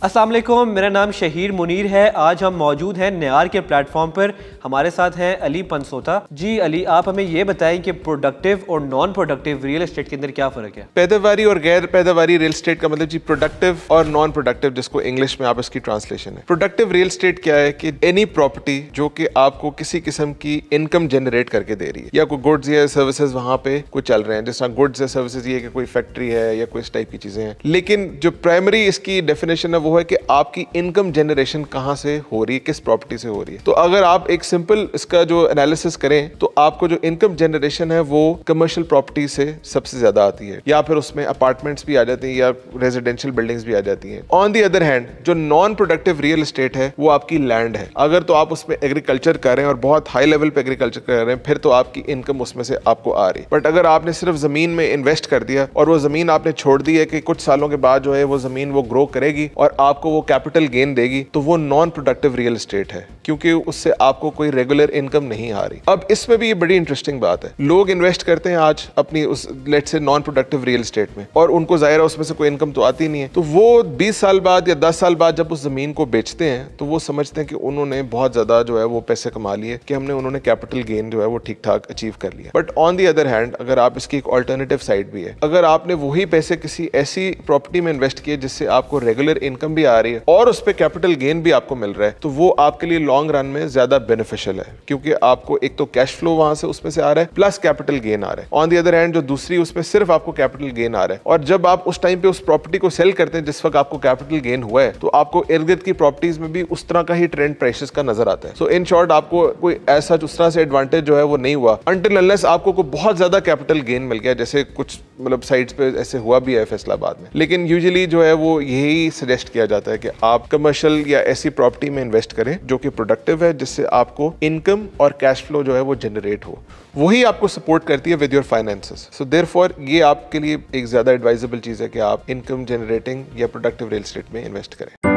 अस्सलाम वालेकुम, मेरा नाम शहीर मुनीर है। आज हम मौजूद हैं नियार के प्लेटफॉर्म पर। हमारे साथ हैं अली पंसोता जी। अली, आप हमें ये बताएं कि प्रोडक्टिव और नॉन प्रोडक्टिव रियल एस्टेट के अंदर क्या फ़र्क है? पैदावारी और गैर पैदावारी रियल एस्टेट का मतलब जी प्रोडक्टिव और नॉन प्रोडक्टिव, जिसको इंग्लिश में आप इसकी ट्रांसलेशन है। प्रोडक्टिव रियल एस्टेट क्या है कि एनी प्रॉपर्टी जो कि आपको किसी किस्म की इनकम जनरेट करके दे रही है, या कोई गुड्स या सर्विसेज वहां पे कुछ चल रहे हैं, जैसा गुड्स या सर्विसेज ये कि कोई फैक्ट्री है या कोई इस टाइप की चीजें हैं। लेकिन जो प्राइमरी इसकी डेफिनेशन है वो है कि आपकी इनकम जनरेशन कहां से हो रही है, किस प्रॉपर्टी से हो रही है। तो अगर आप एक सिंपल इसका जो एनालिसिस करें तो आपको जो इनकम जनरेशन है वो कमर्शियल प्रॉपर्टी से सबसे ज्यादा आती है, या फिर उसमें अपार्टमेंट्स भी आ जाती हैं या रेजिडेंशियल बिल्डिंग्स भी आ जाती हैं। ऑन दी अदर हैंड जो नॉन प्रोडक्टिव रियल एस्टेट है वो आपकी लैंड है। अगर तो आप उसमें एग्रीकल्चर कर रहे हैं और बहुत हाई लेवल पे एग्रीकल्चर कर रहे हैं, फिर तो आपकी इनकम उसमें से आपको आ रही है। बट अगर आपने सिर्फ जमीन में इन्वेस्ट कर दिया और वो जमीन आपने छोड़ दी है कि कुछ सालों के बाद जो है वो जमीन वो ग्रो करेगी और आपको वो कैपिटल गेन देगी, तो वो नॉन प्रोडक्टिव रियल एस्टेट है, क्योंकि उससे आपको कोई रेगुलर इनकम नहीं आ रही। अब इसमें भी ये बड़ी इंटरेस्टिंग बात है, लोग इन्वेस्ट करते हैं आज अपनी उस let's say non productive real estate में, और उनको जाहिर है उसमें से कोई इनकम तो आती नहीं है। तो वो 20 साल बाद या 10 साल बाद जब उस जमीन को बेचते हैं तो वो समझते हैं कि उन्होंने बहुत ज्यादा जो है वो पैसे कमा लिए, कि उन्होंने कैपिटल गेन जो है वो ठीक ठाक अचीव कर लिया। But on the other hand अगर आप इसकी एक ऑल्टरनेटिव साइड भी है, अगर आपने वही पैसे किसी ऐसी प्रॉपर्टी में इन्वेस्ट किए जिससे आपको रेगुलर इनकम भी आ रही है और उस पर कैपिटल गेन भी आपको मिल रहा है, तो वो आपके लिए लॉन्ग रन में ज्यादा बेनिफिशियल है, क्योंकि आपको एक तो कैश फ्लो वहां से उसमें से आ रहा है प्लस कैपिटल गेन आ रहा है। ऑन दी अदर हैंड जो दूसरी उसमें सिर्फ आपको कैपिटल गेन आ रहा है, और जब आप उस टाइम पे उस प्रॉपर्टी को सेल करते हैं जिस वक्त आपको कैपिटल गेन हुआ है, तो आपको इर्द गिर्द की प्रॉपर्टीज में भी उस तरह का ही ट्रेंड प्राइसेस का नजर आता है। सो इन शॉर्ट आपको कोई ऐसा उस तरह से एडवांटेज जो है वो नहीं हुआ अनटिल अनलेस आपको कोई बहुत ज्यादा कैपिटल गेन मिल गया, जैसे कुछ मतलब साइट्स पे ऐसे हुआ भी है फैसलाबाद में। लेकिन यूजुअली जो है वो यही सजेस्ट किया जाता है कि आप कमर्शियल या ऐसी प्रॉपर्टी में इन्वेस्ट करें जो कि प्रोडक्टिव है, जिससे आपको इनकम और कैश फ्लो जो है वो जनरेट हो, वही आपको सपोर्ट करती है with your finances. So therefore ये आपके लिए एक ज्यादा एडवाइजेबल चीज है कि आप इनकम जनरेटिंग या प्रोडक्टिव रियल एस्टेट में इन्वेस्ट करें।